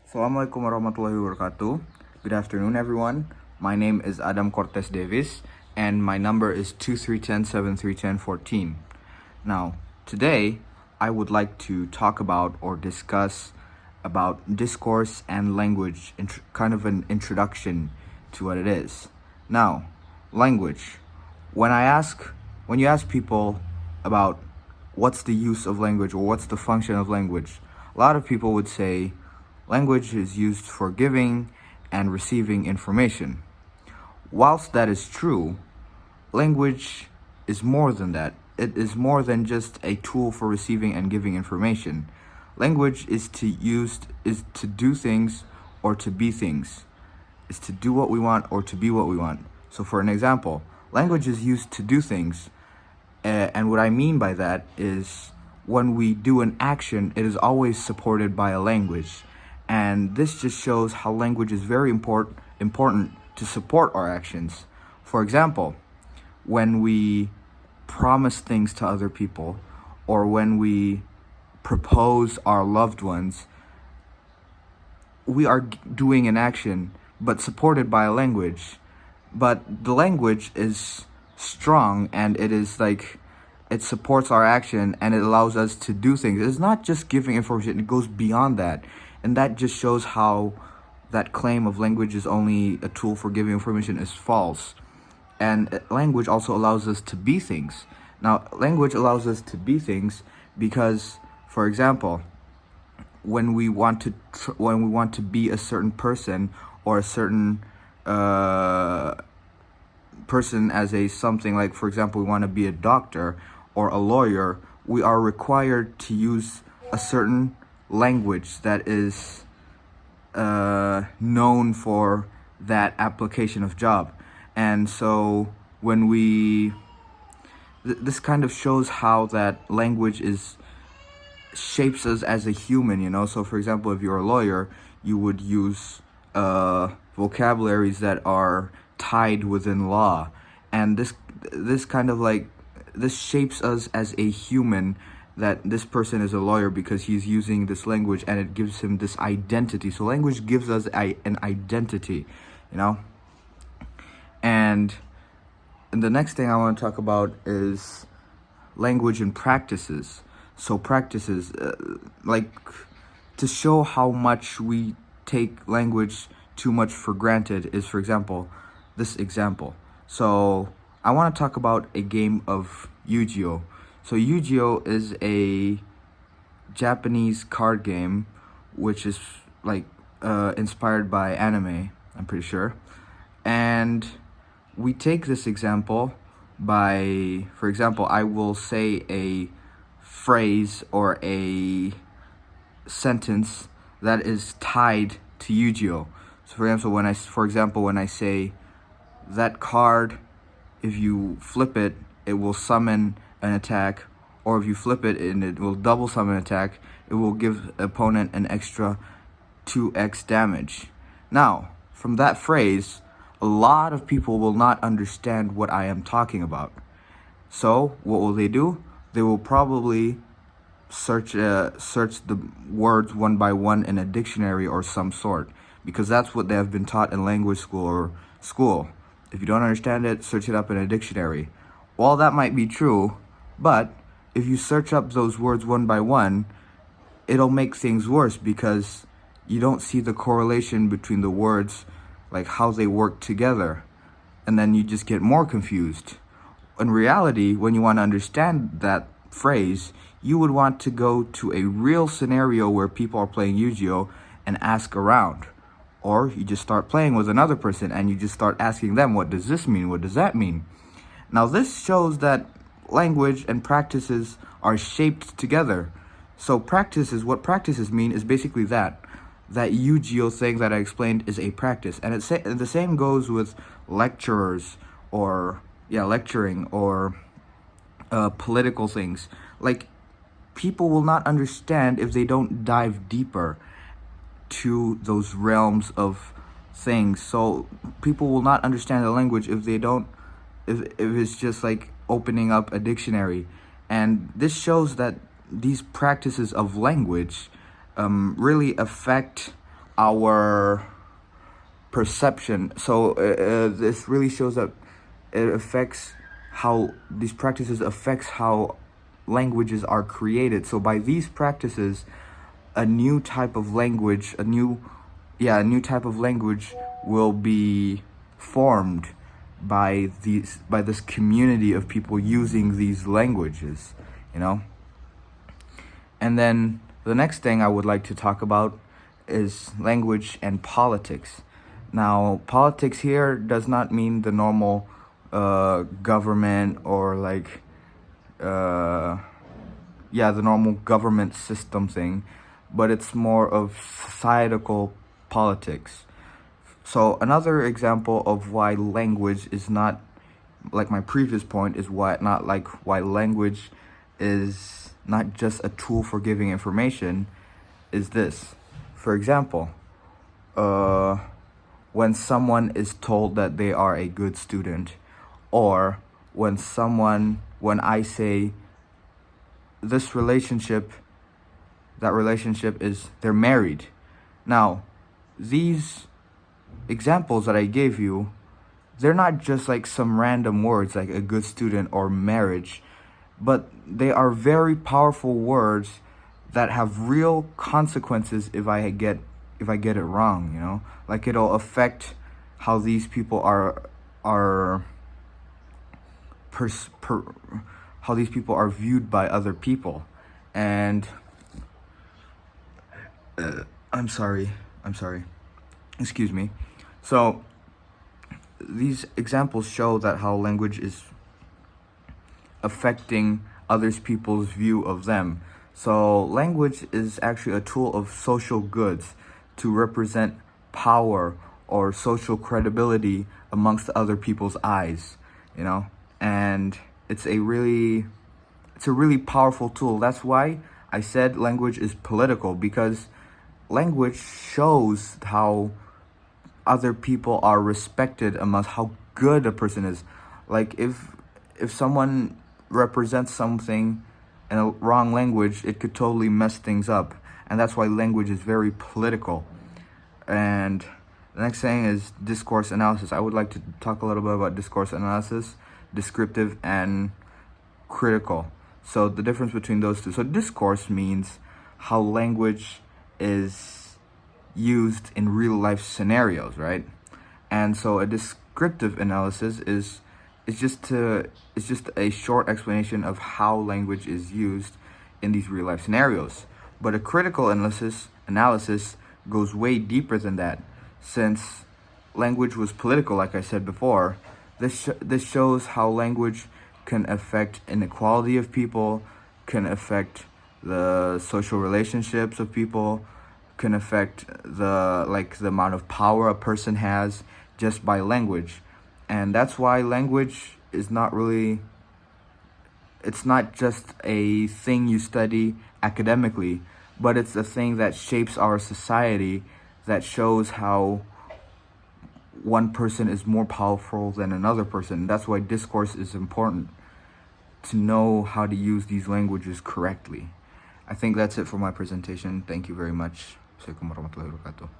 Assalamualaikum warahmatullahi wabarakatuh. Good afternoon, everyone. My name is Adam Cortes Davis, and my number is 2310-7310-14. Now, today, I would like to talk about or discuss about discourse and language, kind of an introduction to what it is. Now, language. When you ask people about what's the use of language or what's the function of language, a lot of people would say language is used for giving and receiving information. Whilst that is true, language is more than that. It is more than just a tool for receiving and giving information. Language is to do things or to be things. It's to do what we want or to be what we want. So for an example, language is used to do things. And what I mean by that is when we do an action, it is always supported by a language. And this just shows how language is very important to support our actions. For example, when we promise things to other people or when we propose our loved ones, we are doing an action but supported by a language. But the language is strong and it supports our action and it allows us to do things. It's not just giving information, it goes beyond that. And that just shows how that claim of language is only a tool for giving information is false. And language also allows us to be things. Now, language allows us to be things because, for example, when we want to be a certain person or a certain person as a something, like for example we want to be a doctor or a lawyer, we are required to use a certain language that is known for that application of job. And so when this kind of shows how that language shapes us as a human, you know. So for example, if you're a lawyer, you would use vocabularies that are tied within law, and this shapes us as a human, that this person is a lawyer because he's using this language and it gives him this identity. So language gives us an identity, you know. And the next thing I want to talk about is language and practices. So practices, to show how much we take language too much for granted is, for example, this example. So I want to talk about a game of Yu-Gi-Oh! So Yu-Gi-Oh! Is a Japanese card game which is inspired by anime, I'm pretty sure. And we take this example by, for example, I will say a phrase or a sentence that is tied to Yu-Gi-Oh! So for example, when I say that card, if you flip it, it will summon an attack, or if you flip it and it will double summon an attack, it will give opponent an extra 2x damage. Now, from that phrase, a lot of people will not understand what I am talking about. So what will they do? They will probably search the words one by one in a dictionary or some sort, because that's what they have been taught in language school. If you don't understand it, search it up in a dictionary. Well, that might be true, but if you search up those words one by one, it'll make things worse because you don't see the correlation between the words, like how they work together, and then you just get more confused. In reality, when you want to understand that phrase, you would want to go to a real scenario where people are playing Yu-Gi-Oh! And ask around. Or you just start playing with another person and you just start asking them, what does this mean? What does that mean? Now this shows that language and practices are shaped together. So what practices mean is basically that Yu-Gi-Oh! Thing that I explained is a practice. And the same goes with lecturers or lecturing or political things. Like, people will not understand if they don't dive deeper to those realms of things. So people will not understand the language if it's just like opening up a dictionary. And this shows that these practices of language really affect our perception. So this really shows that it affects how these practices affects how languages are created. So by these practices, a new type of language, a new type of language will be formed by this community of people using these languages, you know. And then the next thing I would like to talk about is language and politics. Now, politics here does not mean the normal government or like the normal government system thing, but it's more of societal politics. So another example of why language is not, like my previous point, is why language is not just a tool for giving information, is this. For example, when someone is told that they are a good student, or when I say this relationship, that relationship is they're married. Now, these examples that I gave you, they're not just like some random words like a good student or marriage, but they are very powerful words that have real consequences if I get it wrong, you know? Like it'll affect how these people how these people are viewed by other people. And I'm sorry. Excuse me. So these examples show that how language is affecting other people's view of them. So language is actually a tool of social goods to represent power or social credibility amongst other people's eyes, you know? And it's a really powerful tool. That's why I said language is political, because language shows how other people are respected amongst how good a person is. Like if someone represents something in a wrong language, it could totally mess things up. And that's why language is very political. And the next thing is discourse analysis. I would like to talk a little bit about discourse analysis, descriptive and critical. So the difference between those two. So discourse means how language is used in real life scenarios, right? And so a descriptive analysis is just a short explanation of how language is used in these real life scenarios. But a critical analysis goes way deeper than that. Since language was political, like I said before, this shows how language can affect inequality of people, can affect the social relationships of people, can affect the amount of power a person has just by language. And that's why language is not really, it's not just a thing you study academically, but it's a thing that shapes our society, that shows how one person is more powerful than another person. That's why discourse is important, to know how to use these languages correctly. I think that's it for my presentation. Thank you very much. Assalamualaikum warahmatullahi wabarakatuh.